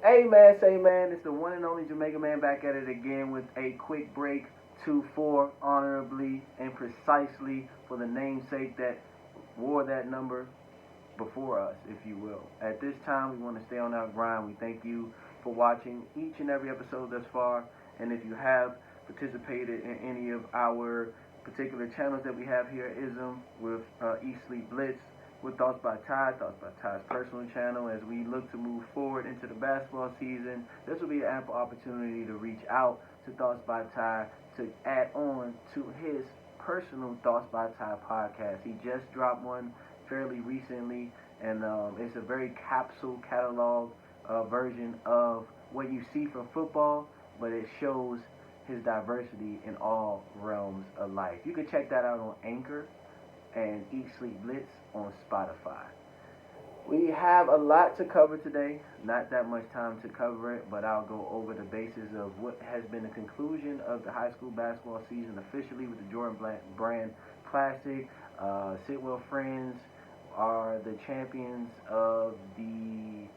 Hey man, say man, it's the one and only Jamaica man back at it again with a quick break to four honorably and precisely for the namesake that wore that number before us, if you will. At this time, we want to stay on our grind. We thank you for watching each and every episode thus far. And if you have participated in any of our particular channels that we have here at ISM with Eat Sleep Blitz, with Thoughts by Ty's personal channel, as we look to move forward into the basketball season, this will be an ample opportunity to reach out to Thoughts by Ty to add on to his personal Thoughts by Ty podcast. He just dropped one fairly recently, and it's a very capsule catalog version of what you see from football, but it shows his diversity in all realms of life. You can check that out on Anchor and Eat Sleep Blitz on Spotify. We have a lot to cover today. Not that much time to cover it, but I'll go over the basis of what has been the conclusion of the high school basketball season officially with the Jordan Brand Classic. Sidwell Friends are the champions of the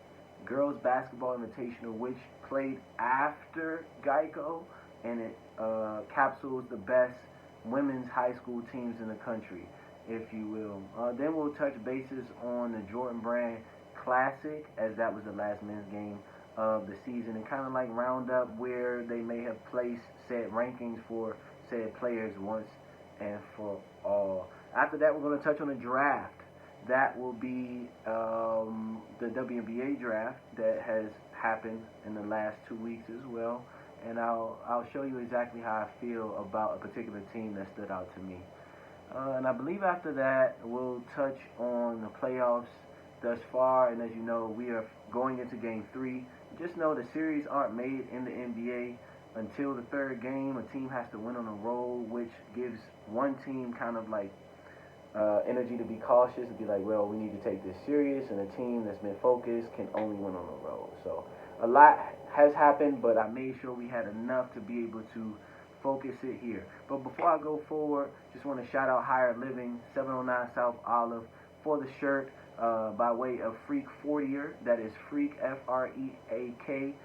Girls Basketball Invitational, which played after Geico, and it capsules the best women's high school teams in the country, if you will. Then we'll touch bases on the Jordan Brand Classic, as that was the last men's game of the season, and kind of like round up where they may have placed said rankings for said players once and for all. After that, we're going to touch on the draft. That will be the WNBA draft that has happened in the last 2 weeks as well, and I'll show you exactly how I feel about a particular team that stood out to me. And I believe after that, we'll touch on the playoffs thus far. And as you know, we are going into Game 3. Just know the series aren't made in the NBA until the third game. A team has to win on a roll, which gives one team kind of like energy to be cautious, to be like, well, we need to take this serious. And a team that's been focused can only win on a roll. So a lot has happened, but I made sure we had enough to be able to focus it here. But before I go forward, just want to shout out Higher Living, 709 South Olive, for the shirt by way of Freak 40er. That is Freak, F-R-E-A-K,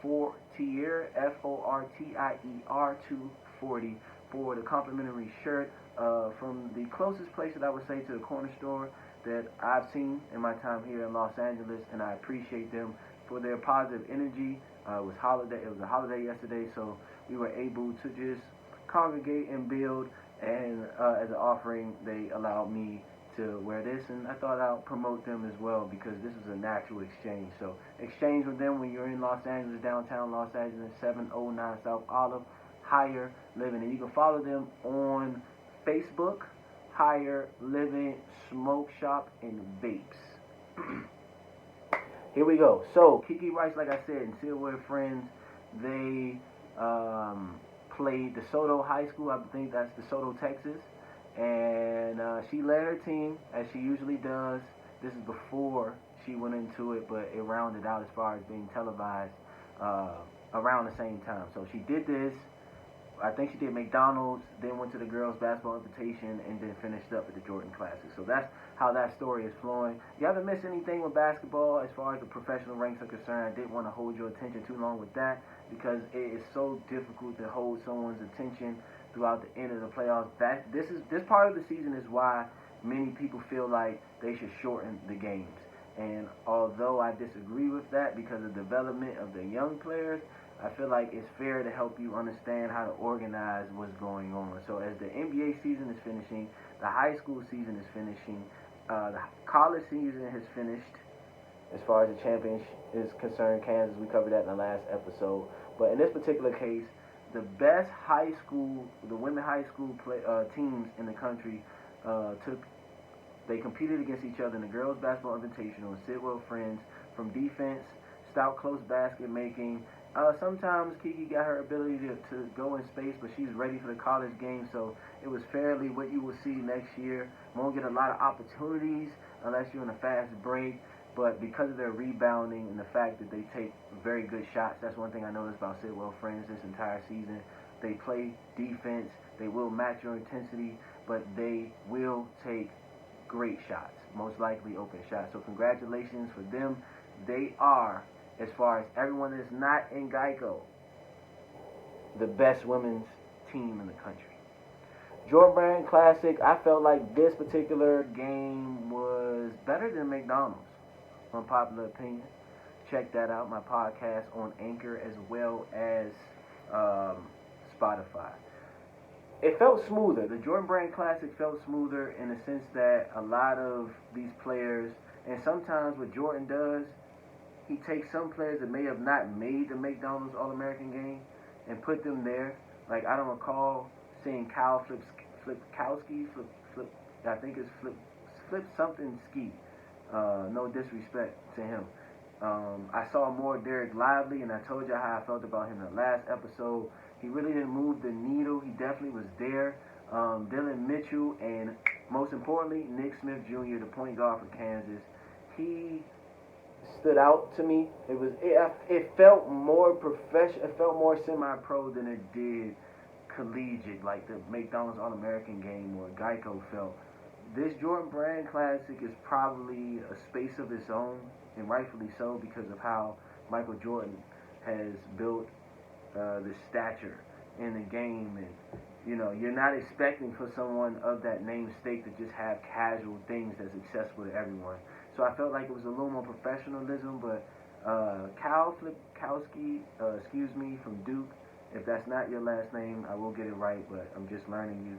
4-tier, F-O-R-T-I-E-R 240, for the complimentary shirt from the closest place that I would say to the corner store that I've seen in my time here in Los Angeles, and I appreciate them for their positive energy. It was a holiday yesterday, so we were able to just congregate and build, and as an offering, they allowed me to wear this, and I thought I'll promote them as well, because this is a natural exchange. So exchange with them when you're in Los Angeles, downtown Los Angeles, 709 South Olive, Higher Living. And you can follow them on Facebook, Higher Living Smoke Shop and Vapes. Here we go. So Kiki Rice, like I said, and Silver Friends, they played DeSoto High School. I think that's DeSoto, Texas. And she led her team, as she usually does. This is before she went into it, but it rounded out as far as being televised around the same time. So she did this. I think she did McDonald's, then went to the Girls Basketball Invitation, and then finished up at the Jordan Classic. So that's how that story is flowing. You haven't missed anything with basketball as far as the professional ranks are concerned. I didn't want to hold your attention too long with that, because it is so difficult to hold someone's attention throughout the end of the playoffs. This part of the season is why many people feel like they should shorten the games. And although I disagree with that because of the development of the young players, I feel like it's fair to help you understand how to organize what's going on. So as the NBA season is finishing, the high school season is finishing, the college season has finished as far as the championship is concerned. Kansas, we covered that in the last episode. But in this particular case, the best high school, the women high school teams in the country they competed against each other in the Girls Basketball Invitational. Sidwell Friends, from defense, stout close basket making. Sometimes Kiki got her ability to go in space, but she's ready for the college game, so it was fairly what you will see next year. Won't get a lot of opportunities unless you're in a fast break, but because of their rebounding and the fact that they take very good shots, that's one thing I noticed about Sidwell Friends this entire season. They play defense, they will match your intensity, but they will take great shots, most likely open shots. So congratulations for them. They are as far as everyone that's not in Geico, the best women's team in the country. Jordan Brand Classic, I felt like this particular game was better than McDonald's, unpopular opinion. Check that out, my podcast on Anchor as well as Spotify. It felt smoother. The Jordan Brand Classic felt smoother in the sense that a lot of these players, and sometimes what Jordan does, he takes some players that may have not made the McDonald's All-American game and put them there. Like, I don't recall seeing Kyle Flipkowski, I think it's flip something ski. No disrespect to him. I saw more Derek Lively, and I told you how I felt about him in the last episode. He really didn't move the needle. He definitely was there. Dylan Mitchell, and most importantly, Nick Smith Jr., the point guard for Kansas. He stood out to me. It felt more professional. It felt more semi-pro than it did collegiate, like the McDonald's All-American game or Geico felt. This Jordan Brand Classic is probably a space of its own, and rightfully so, because of how Michael Jordan has built the stature in the game. And you're not expecting for someone of that namesake to just have casual things that's accessible to everyone. So I felt like it was a little more professionalism. But Kyle Flipkowski, from Duke, if that's not your last name, I will get it right, but I'm just learning you.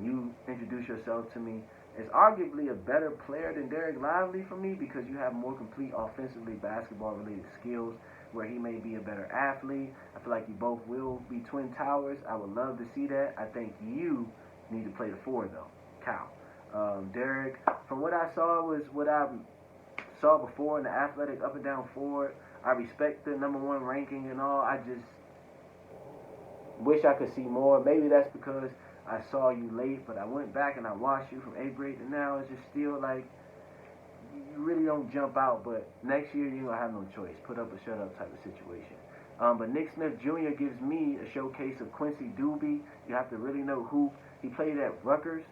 You introduce yourself to me as arguably a better player than Derek Lively for me, because you have more complete offensively basketball-related skills, where he may be a better athlete. I feel like you both will be twin towers. I would love to see that. I think you need to play the four, though, Kyle. Derek, from what I saw, was what I saw before in the athletic up and down forward. I respect the #1 ranking and all. I just wish I could see more. Maybe that's because I saw you late, but I went back and I watched you from 8th grade to now. It's just still like, you really don't jump out, but next year you're going to have no choice. Put up or shut up type of situation. But Nick Smith Jr. gives me a showcase of Quincy Doobie. You have to really know who. He played at Rutgers.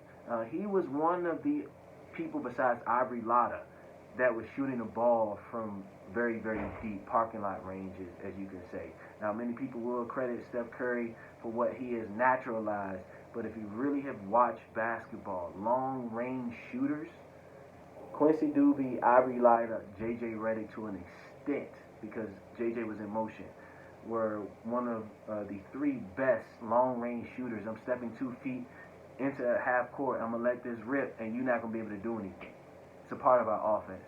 He was one of the people besides Aubrey Lotta that was shooting the ball from very, very deep parking lot ranges, as you can say. Now, many people will credit Steph Curry for what he has naturalized, but if you really have watched basketball, long-range shooters, Quincy Doobie, Aubrey Lotta, J.J. Redick to an extent, because J.J. was in motion, were one of the 3 best long-range shooters. I'm stepping 2 feet into a half court, I'm going to let this rip, and you're not going to be able to do anything. It's a part of our offense.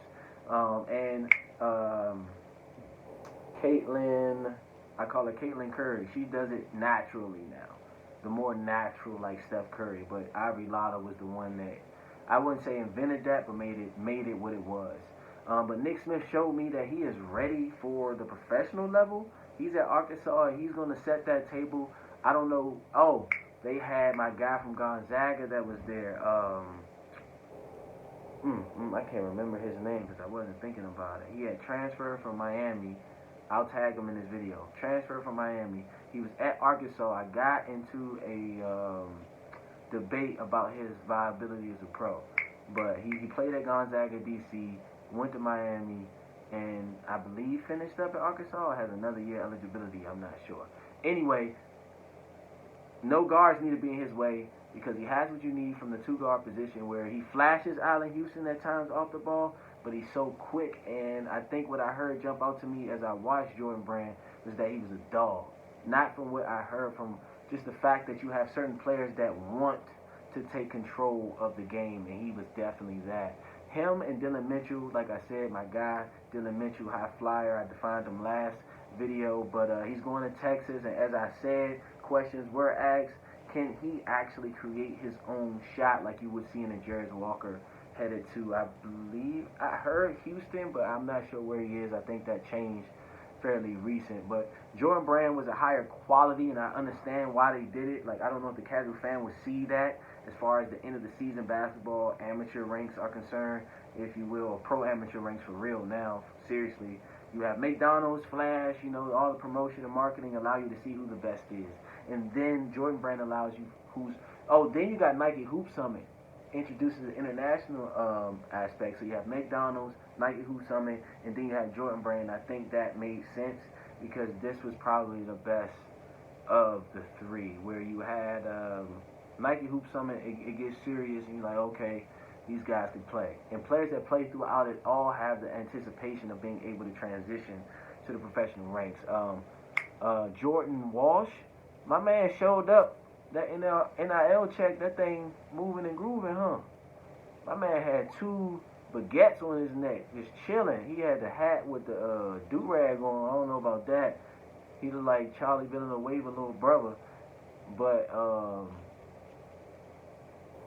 Caitlin, I call her Caitlin Curry. She does it naturally now. The more natural, like Steph Curry. But Aubrey Lotta was the one that, I wouldn't say invented that, but made it what it was. But Nick Smith showed me that he is ready for the professional level. He's at Arkansas, and he's going to set that table. I don't know. Oh, they had my guy from Gonzaga that was there. I can't remember his name because I wasn't thinking about it. He had transferred from Miami. I'll tag him in this video. Transferred from Miami. He was at Arkansas. I got into a debate about his viability as a pro. But he played at Gonzaga, D.C., went to Miami, and I believe finished up at Arkansas or has another year eligibility. I'm not sure. Anyway, no guards need to be in his way because he has what you need from the 2-guard position, where he flashes Allen Houston at times off the ball, but he's so quick. And I think what I heard jump out to me as I watched Jordan Brand was that he was a dog. Not from what I heard, from just the fact that you have certain players that want to take control of the game, and he was definitely that. Him and Dylan Mitchell, like I said, my guy, Dylan Mitchell, high flyer. I defined him last video, but he's going to Texas, and as I said, questions were asked. Can he actually create his own shot like you would see in a Jarris Walker headed to, I believe, I heard Houston, but I'm not sure where he is. I think that changed fairly recent. But Jordan Brand was a higher quality, and I understand why they did it. Like, I don't know if the casual fan would see that as far as the end of the season basketball amateur ranks are concerned, if you will, or pro-amateur ranks for real now, seriously. You have McDonald's, Flash, all the promotion and marketing allow you to see who the best is. And then Jordan Brand allows you then you got Nike Hoop Summit, introduces the international aspect. So you have McDonald's, Nike Hoop Summit, and then you had Jordan Brand. I think that made sense because this was probably the best of the three, where you had Nike Hoop Summit, it gets serious, and you're like, okay, these guys can play. And players that play throughout it all have the anticipation of being able to transition to the professional ranks. Jordan Walsh, my man showed up. That NIL check, that thing moving and grooving, huh? My man had 2 baguettes on his neck, just chilling. He had the hat with the do-rag on. I don't know about that. He looked like Charlie Villanueva's little brother. But,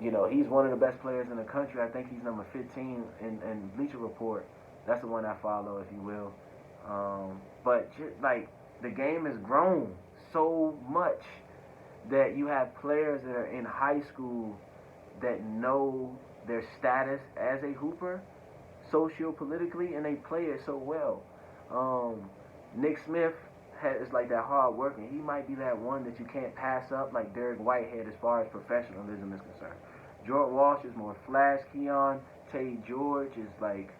he's one of the best players in the country. I think he's number 15 in Bleacher Report. That's the one I follow, if you will. But, the game has grown so much that you have players that are in high school that know their status as a hooper, socio-politically, and they play it so well. Nick Smith is like that hard working. He might be that one that you can't pass up like Derek Whitehead as far as professionalism is concerned. Jordan Walsh is more flash. Keon Tay George is like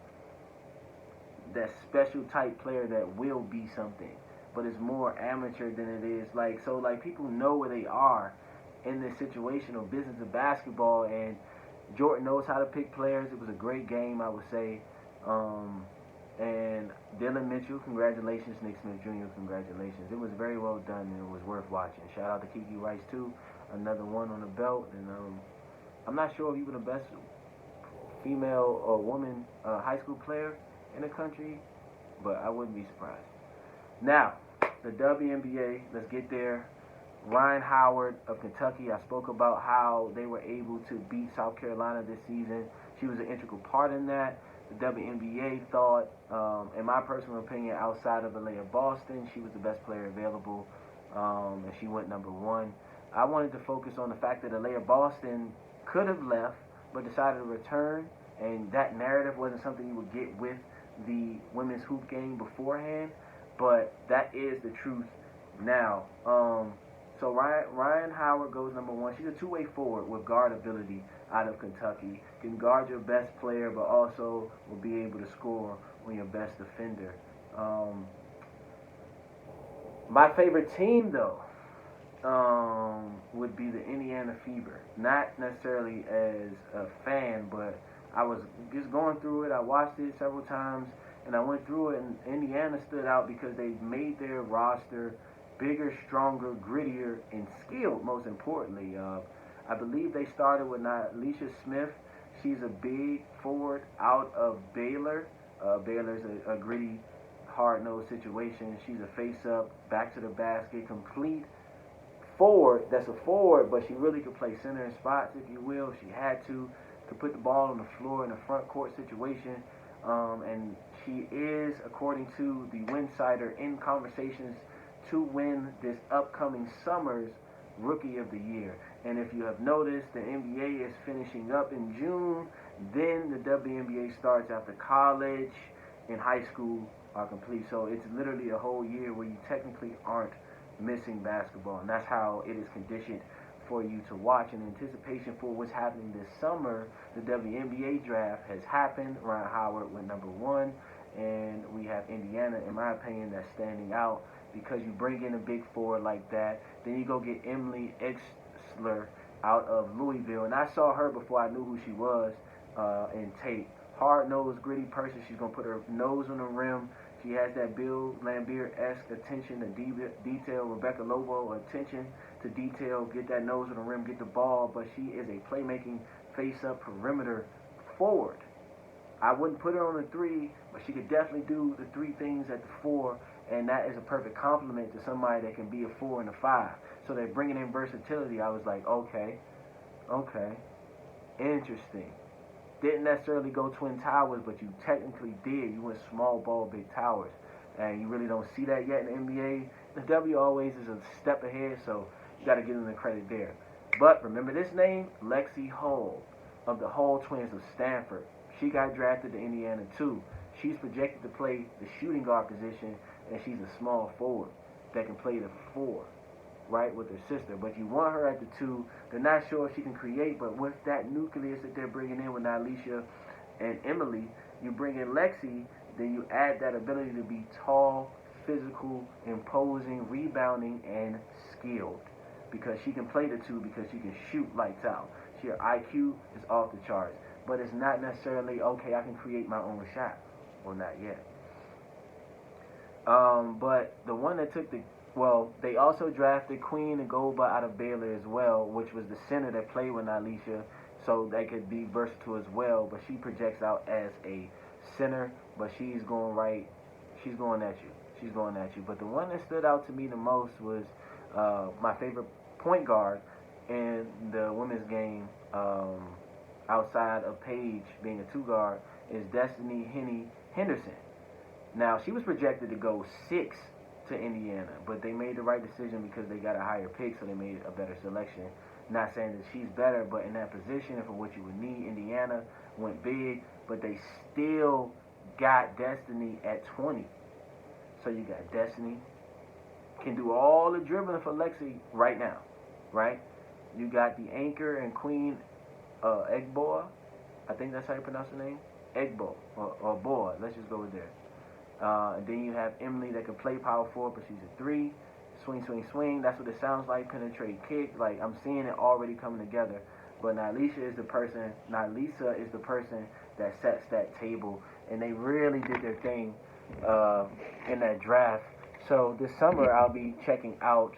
that special type player that will be something, but it's more amateur than it is people know where they are in this situation or business of basketball, and Jordan knows how to pick players. It was a great game, I would say. And Dylan Mitchell, congratulations. Nick Smith Jr., congratulations. It was very well done, and it was worth watching. Shout out to Kiki Rice, too. Another one on the belt. And I'm not sure if you were the best female or woman high school player in the country, but I wouldn't be surprised. Now, the WNBA, let's get there. Ryan Howard of Kentucky, I spoke about how they were able to beat South Carolina this season. She was an integral part in that. The WNBA thought, in my personal opinion, outside of Alea Boston, she was the best player available, and she went number 1. I wanted to focus on the fact that Alea Boston could have left, but decided to return, and that narrative wasn't something you would get with the women's hoop game beforehand, but that is the truth now. So Ryan Howard goes number 1. She's a two-way forward with guard ability out of Kentucky. Can guard your best player, but also will be able to score on your best defender. My favorite team, though, would be the Indiana Fever. Not necessarily as a fan, but I was just going through it. I watched it several times, and I went through it, and Indiana stood out because they made their roster bigger, stronger, grittier, and skilled, most importantly. I believe they started with Alicia Smith. She's a big forward out of Baylor. Baylor's a gritty, hard-nosed situation. She's a face-up, back to the basket, complete forward. That's a forward, but she really could play center in spots, if you will. She had to put the ball on the floor in a front court situation. And she is, according to the Winsider, in conversations to win this upcoming summer's Rookie of the Year. And if you have noticed, the NBA is finishing up in June. Then the WNBA starts after college and high school are complete. So it's literally a whole year where you technically aren't missing basketball. And that's how it is conditioned for you to watch. In anticipation for what's happening this summer, the WNBA draft has happened. Ryan Howard went number 1. And we have Indiana, in my opinion, that's standing out because you bring in a big forward like that. Then you go get Emily Exler out of Louisville. And I saw her before I knew who she was in tape. Hard-nosed, gritty person. She's going to put her nose on the rim. She has that Bill Laimbeer-esque attention to detail, Rebecca Lobo attention to detail, get that nose on the rim, get the ball, but she is a playmaking face-up perimeter forward. I wouldn't put her on the 3, but she could definitely do the 3 things at the 4, and that is a perfect compliment to somebody that can be a 4 and a 5. So they're bringing in versatility. I was like, okay, interesting. Didn't necessarily go Twin Towers, but you technically did. You went small ball, big towers. And you really don't see that yet in the NBA. The W always is a step ahead, so you got to give them the credit there. But remember this name? Lexi Hull of the Hull Twins of Stanford. She got drafted to Indiana, too. She's projected to play the shooting guard position, and she's a small forward that can play the 4, right, with her sister. But you want her at the 2. They're not sure if she can create, but with that nucleus that they're bringing in with Alicia and Emily, You bring in Lexi, then you add that ability to be tall, physical, imposing, rebounding, and skilled. Because she can play the two because she can shoot lights out. Her IQ is off the charts. But it's not necessarily, okay, I can create my own shot. Well, not yet. But the one that took they also drafted Queen Ngoma out of Baylor as well, which was the center that played with Nylisha, so they could be versatile as well. But she projects out as a center, but she's going at you. She's going at you. But the one that stood out to me the most was my favorite point guard in the women's game, outside of Paige being a two guard, is Destiny Henderson. Now, she was projected to go 6 to Indiana, but they made the right decision because they got a higher pick, so they made a better selection. Not saying that she's better, but in that position for what you would need, Indiana went big, but they still got Destiny at 20. So you got Destiny, can do all the dribbling for Lexi right now, right? You got the anchor and queen, Egbo. I think that's how you pronounce the name. Egbo, or Boa. Let's just go with there. And then you have Emily that can play power forward, but she's a 3. Swing, swing, swing. That's what it sounds like. Penetrate, kick. Like, I'm seeing it already coming together. But Nylisha is the person that sets that table. And they really did their thing in that draft. So this summer I'll be checking out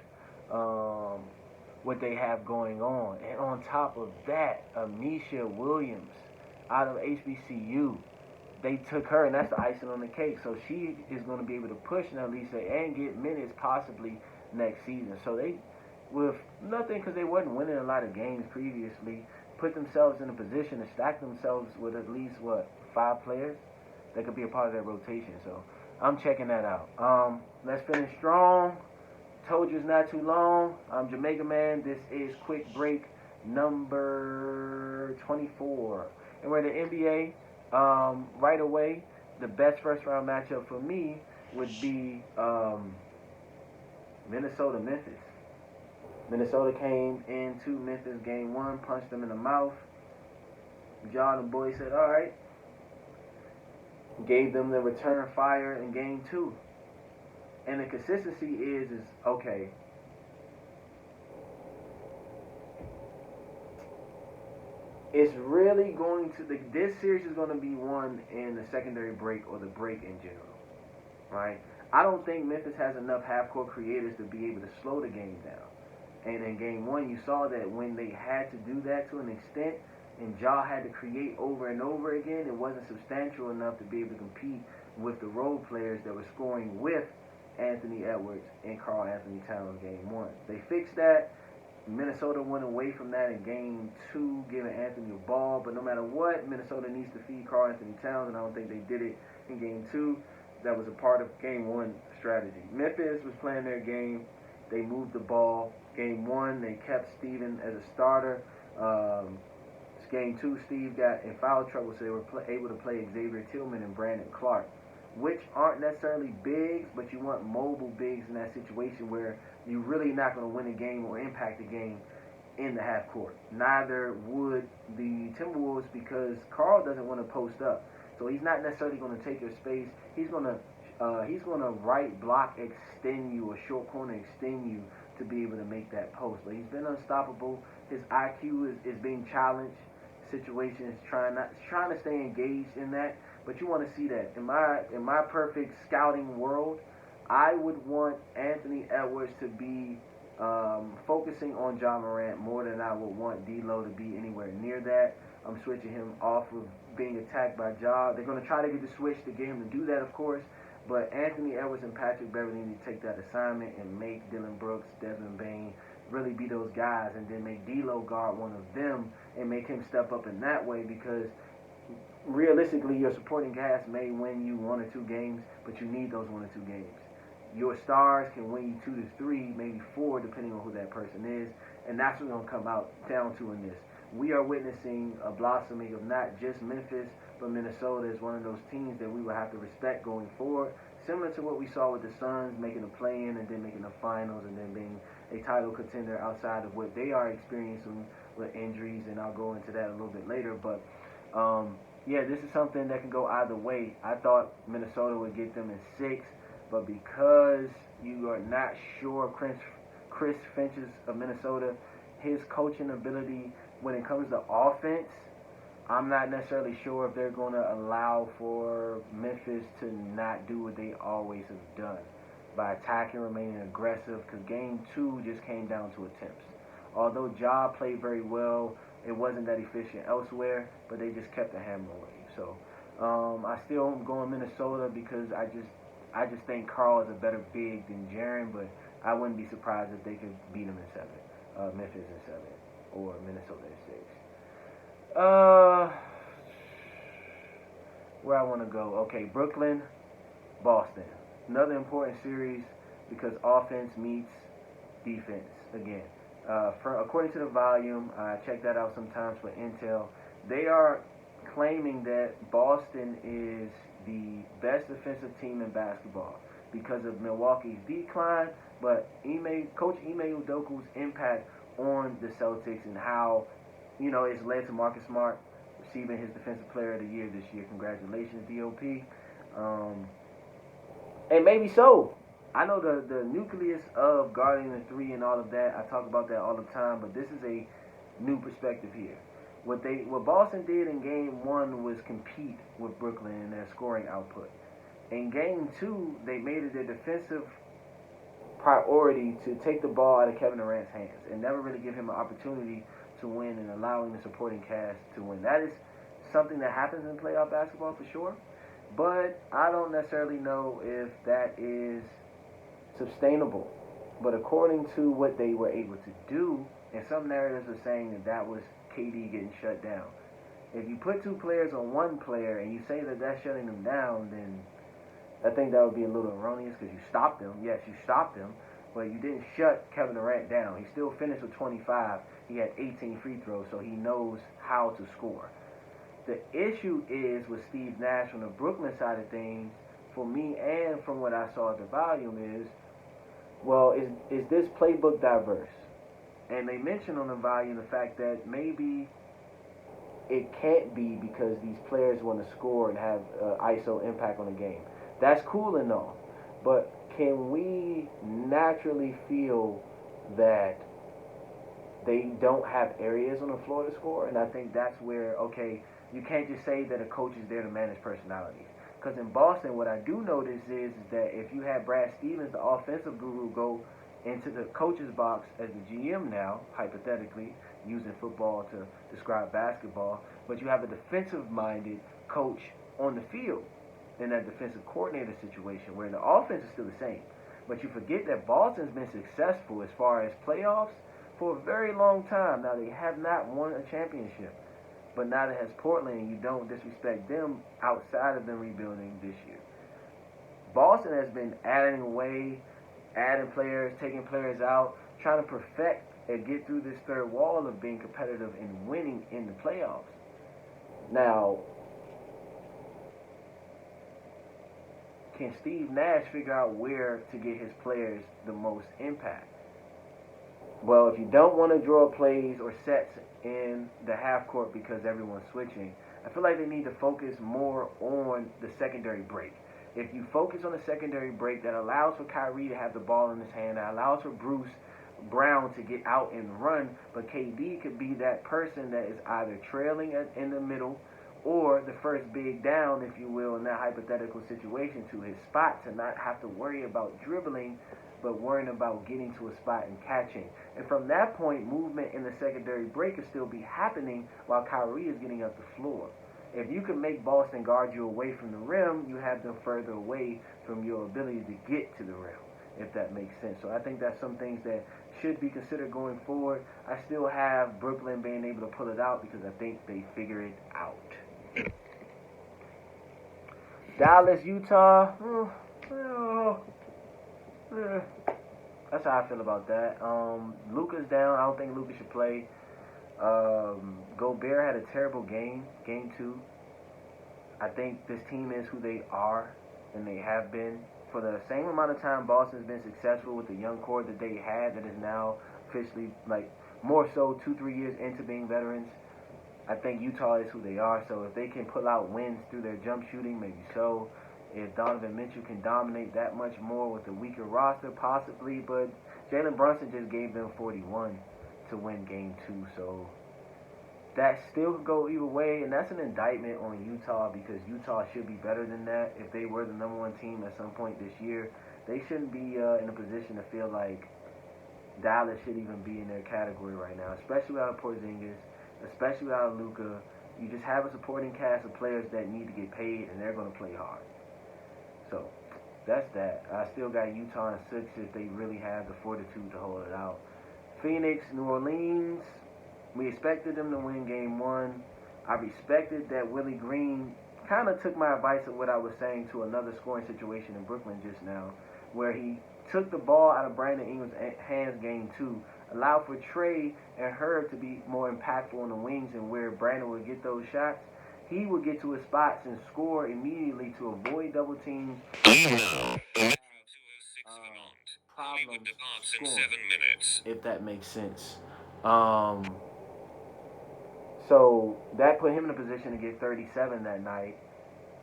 what they have going on. And on top of that, Amisha Williams out of HBCU. They took her, and that's the icing on the cake. So she is going to be able to push Nylisha and get minutes possibly next season. So they, with nothing, because they wasn't winning a lot of games previously, put themselves in a position to stack themselves with at least, 5 players that could be a part of their rotation. So I'm checking that out. Let's finish strong. Told you it's not too long. I'm Jamaica Man. This is Quick Break number 24. And we're in the NBA. Right away, the best first round matchup for me would be Minnesota-Memphis. Minnesota came into Memphis game 1, punched them in the mouth. John and boys said, all right. Gave them the return fire in game 2. And the consistency is okay. It's really going to, this series is going to be won in the secondary break or the break in general, right? I don't think Memphis has enough half-court creators to be able to slow the game down. And in game 1, you saw that when they had to do that to an extent, and Ja had to create over and over again, it wasn't substantial enough to be able to compete with the role players that were scoring with Anthony Edwards and Karl Anthony Towns game 1. They fixed that. Minnesota went away from that in game 2, giving Anthony a ball. But no matter what, Minnesota needs to feed Karl Anthony Towns, and I don't think they did it in game 2. That was a part of game 1 strategy. Memphis was playing their game. They moved the ball. Game 1, they kept Steven as a starter. Game 2, Steve got in foul trouble, so they were able to play Xavier Tillman and Brandon Clark, which aren't necessarily bigs, but you want mobile bigs in that situation where you're really not going to win a game or impact the game in the half court. Neither would the Timberwolves, because Karl doesn't want to post up, so he's not necessarily going to take your space. He's going to right block extend you, or short corner extend you to be able to make that post. But he's been unstoppable. His IQ is being challenged. Situations trying to stay engaged in that, but you want to see that. In my perfect scouting world, I would want Anthony Edwards to be focusing on Ja Morant more than I would want D'Lo to be anywhere near that. I'm switching him off of being attacked by Ja. They're going to try to get the switch to get him to do that, of course, but Anthony Edwards and Patrick Beverley need to take that assignment and make Dylan Brooks, Desmond Bane really be those guys, and then make D'Lo guard one of them and make him step up in that way, because realistically your supporting cast may win you 1 or 2 games, but you need those 1 or 2 games. Your stars can win you 2 to 3, maybe 4, depending on who that person is, and that's what's going to come out down to in this. We are witnessing a blossoming of not just Memphis, but Minnesota is one of those teams that we will have to respect going forward, similar to what we saw with the Suns making the play-in and then making the finals and then being a title contender outside of what they are experiencing with injuries, and I'll go into that a little bit later. But yeah, this is something that can go either way. I thought Minnesota would get them in 6, but because you are not sure of Chris Finch's of Minnesota, his coaching ability when it comes to offense, I'm not necessarily sure if they're going to allow for Memphis to not do what they always have done by attacking, remaining aggressive, because game 2 just came down to attempts. Although Ja played very well, it wasn't that efficient elsewhere, but they just kept the hammer away. So I still am going Minnesota because I just think Carl is a better big than Jaren, but I wouldn't be surprised if they could beat him in 7, Memphis in 7, or Minnesota in 6. Where I want to go? Okay, Brooklyn, Boston. Another important series because offense meets defense again. According to the volume, I check that out sometimes for intel. They are claiming that Boston is the best defensive team in basketball because of Milwaukee's decline, but Coach Ime Udoka's impact on the Celtics and how, it's led to Marcus Smart receiving his Defensive Player of the Year this year. Congratulations, DOP. And maybe so. I know the nucleus of guarding the 3 and all of that. I talk about that all the time, but this is a new perspective here. What Boston did in game 1 was compete with Brooklyn in their scoring output. In game 2, they made it their defensive priority to take the ball out of Kevin Durant's hands and never really give him an opportunity to win and allowing the supporting cast to win. That is something that happens in playoff basketball for sure, but I don't necessarily know if that is sustainable. But according to what they were able to do, and some narratives are saying that was KD getting shut down. If you put 2 players on 1 player and you say that that's shutting them down, then I think that would be a little erroneous because you stopped him. Yes, you stopped him, but you didn't shut Kevin Durant down. He still finished with 25. He had 18 free throws, so he knows how to score. The issue is with Steve Nash on the Brooklyn side of things, for me and from what I saw at the volume is, well, is this playbook diverse? And they mentioned on the volume the fact that maybe it can't be because these players want to score and have ISO impact on the game. That's cool and all, but can we naturally feel that they don't have areas on the floor to score? And I think that's where, okay, you can't just say that a coach is there to manage personalities. Because in Boston, what I do notice is that if you have Brad Stevens, the offensive guru, go into the coach's box as the GM now, hypothetically, using football to describe basketball, but you have a defensive-minded coach on the field in that defensive coordinator situation where the offense is still the same. But you forget that Boston's been successful as far as playoffs for a very long time. Now, they have not won a championship, but neither has Portland, and you don't disrespect them outside of them rebuilding this year. Boston has been adding away, adding players, taking players out, trying to perfect and get through this third wall of being competitive and winning in the playoffs. Now, can Steve Nash figure out where to get his players the most impact? Well, if you don't want to draw plays or sets in the half court because everyone's switching, I feel like they need to focus more on the secondary break. If you focus on the secondary break, that allows for Kyrie to have the ball in his hand, that allows for Bruce Brown to get out and run, but KD could be that person that is either trailing in the middle or the first big down, if you will, in that hypothetical situation to his spot, to not have to worry about dribbling, but worrying about getting to a spot and catching. And from that point, movement in the secondary break could still be happening while Kyrie is getting up the floor. If you can make Boston guard you away from the rim, you have them further away from your ability to get to the rim, if that makes sense. So I think that's some things that should be considered going forward. I still have Brooklyn being able to pull it out because I think they figure it out. Dallas, Utah. That's how I feel about that. Luka's down. I don't think Luka should play. Gobert had a terrible game 2. I think this team is who they are, and they have been. For the same amount of time Boston's been successful with the young core that they had that is now officially, like, more so 2-3 years into being veterans, I think Utah is who they are. So if they can pull out wins through their jump shooting, maybe so. If Donovan Mitchell can dominate that much more with a weaker roster, possibly. But Jalen Brunson just gave them 41 to win Game 2. So that still could go either way, and that's an indictment on Utah because Utah should be better than that. If they were the number one team at some point this year, they shouldn't be in a position to feel like Dallas should even be in their category right now, especially without Porzingis, especially without Luka. You just have a supporting cast of players that need to get paid, and they're going to play hard. So that's that. I still got Utah and 6 if they really have the fortitude to hold it out. Phoenix, New Orleans. We expected them to win Game 1. I respected that Willie Green kind of took my advice of what I was saying to another scoring situation in Brooklyn just now, where he took the ball out of Brandon Ingram's hands Game 2, allowed for Trey and Herb to be more impactful on the wings, and where Brandon would get those shots, he would get to his spots and score immediately to avoid double teams. Problems scoring, if that makes sense. So that put him in a position to get 37 that night,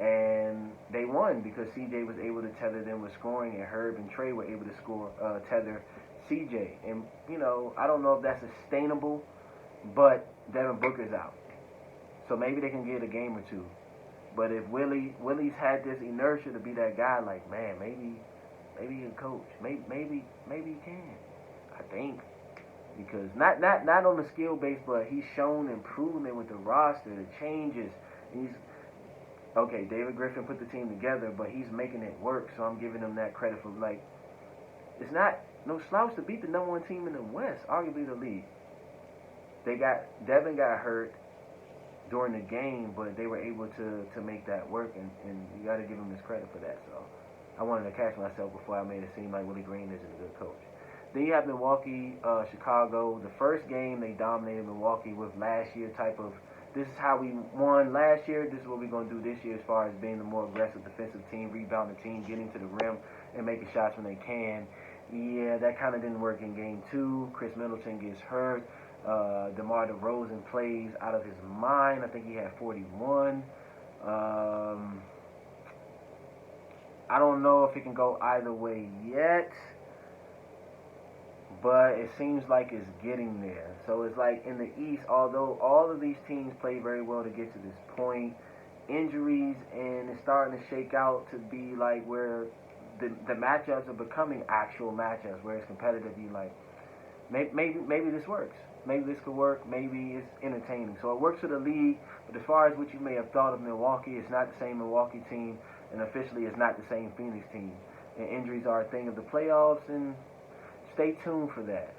and they won because CJ was able to tether them with scoring, and Herb and Trey were able to tether CJ. And I don't know if that's sustainable, but Devin Booker's out, so maybe they can get a game or two. But if Willie's had this inertia to be that guy, like, man, maybe he can coach, maybe he can. I think. Because not on the skill base, but he's shown improvement with the roster, the changes. Okay, David Griffin put the team together, but he's making it work, so I'm giving him that credit for, like, it's not no slouch to beat the number one team in the West, arguably the league. Devin got hurt during the game, but they were able to make that work, and you got to give him his credit for that. So I wanted to catch myself before I made it seem like Willie Green isn't a good coach. Then you have Milwaukee, Chicago. The first game, they dominated Milwaukee with last year type of, this is how we won last year, this is what we're going to do this year as far as being the more aggressive defensive team, rebounding team, getting to the rim and making shots when they can. Yeah, that kind of didn't work in Game 2. Chris Middleton gets hurt. DeMar DeRozan plays out of his mind. I think he had 41. I don't know if it can go either way yet, but it seems like it's getting there. So it's like in the East, although all of these teams play very well to get to this point, injuries, and it's starting to shake out to be like where the matchups are becoming actual matchups where it's competitive. You like, maybe this works. Maybe this could work. Maybe it's entertaining. So it works for the league, but as far as what you may have thought of Milwaukee, it's not the same Milwaukee team, and officially it's not the same Phoenix team. And injuries are a thing of the playoffs, and stay tuned for that.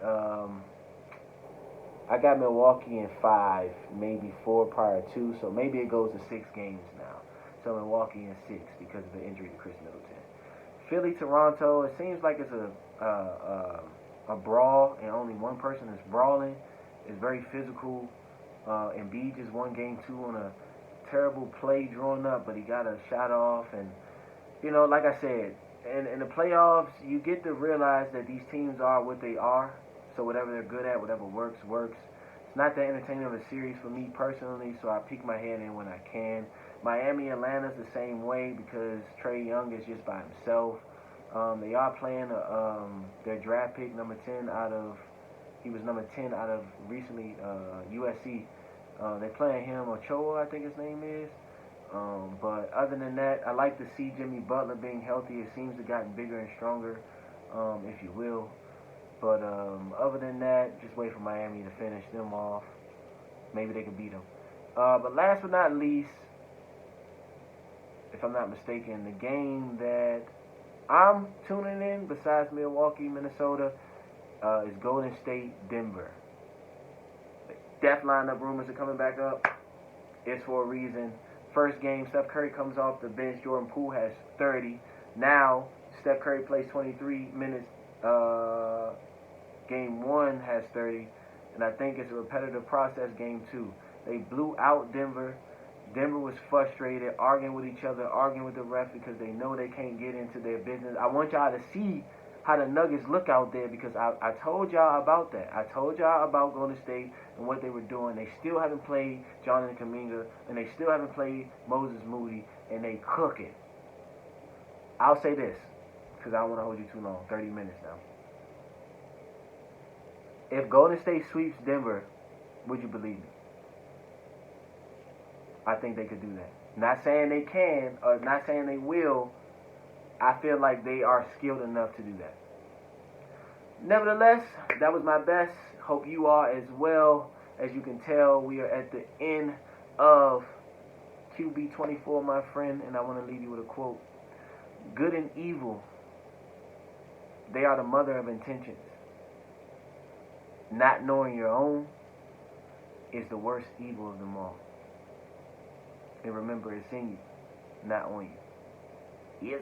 I got Milwaukee in 5, maybe 4 prior to, so maybe it goes to 6 games now. So Milwaukee in 6 because of the injury to Chris Middleton. Philly, Toronto, it seems like it's a brawl, and only one person is brawling. It's very physical. Embiid just won Game 2 on a terrible play drawn up, but he got a shot off. And, like I said, in the playoffs, you get to realize that these teams are what they are. So whatever they're good at, whatever works. It's not that entertaining of a series for me personally, so I peek my head in when I can. Miami, Atlanta's the same way because Trae Young is just by himself. They are playing their draft pick, number 10 he was number 10 out of recently USC. They're playing him, Ochoa, I think his name is. But other than that, I like to see Jimmy Butler being healthy. It seems to have gotten bigger and stronger, if you will. But other than that, just wait for Miami to finish them off. Maybe they can beat them. But last but not least, if I'm not mistaken, the game that I'm tuning in, besides Milwaukee, Minnesota, is Golden State, Denver. Death lineup rumors are coming back up. It's for a reason. First game, Steph Curry comes off the bench. Jordan Poole has 30. Now, Steph Curry plays 23 minutes. Game 1 has 30. And I think it's a repetitive process, Game 2. They blew out Denver. Denver was frustrated, arguing with each other, arguing with the ref because they know they can't get into their business. I want y'all to see how the Nuggets look out there, because I told y'all about that. I told y'all about Golden State and what they were doing. They still haven't played Jonathan Kuminga, and they still haven't played Moses Moody, and they cook it. I'll say this, because I don't want to hold you too long, 30 minutes now. If Golden State sweeps Denver, would you believe me? I think they could do that. Not saying they can, or not saying they will. I feel like they are skilled enough to do that. Nevertheless, that was my best. Hope you are as well. As you can tell, we are at the end of QB24, my friend, and I want to leave you with a quote. Good and evil, they are the mother of intentions. Not knowing your own is the worst evil of them all. And remember, it's in you, not on you. Yes.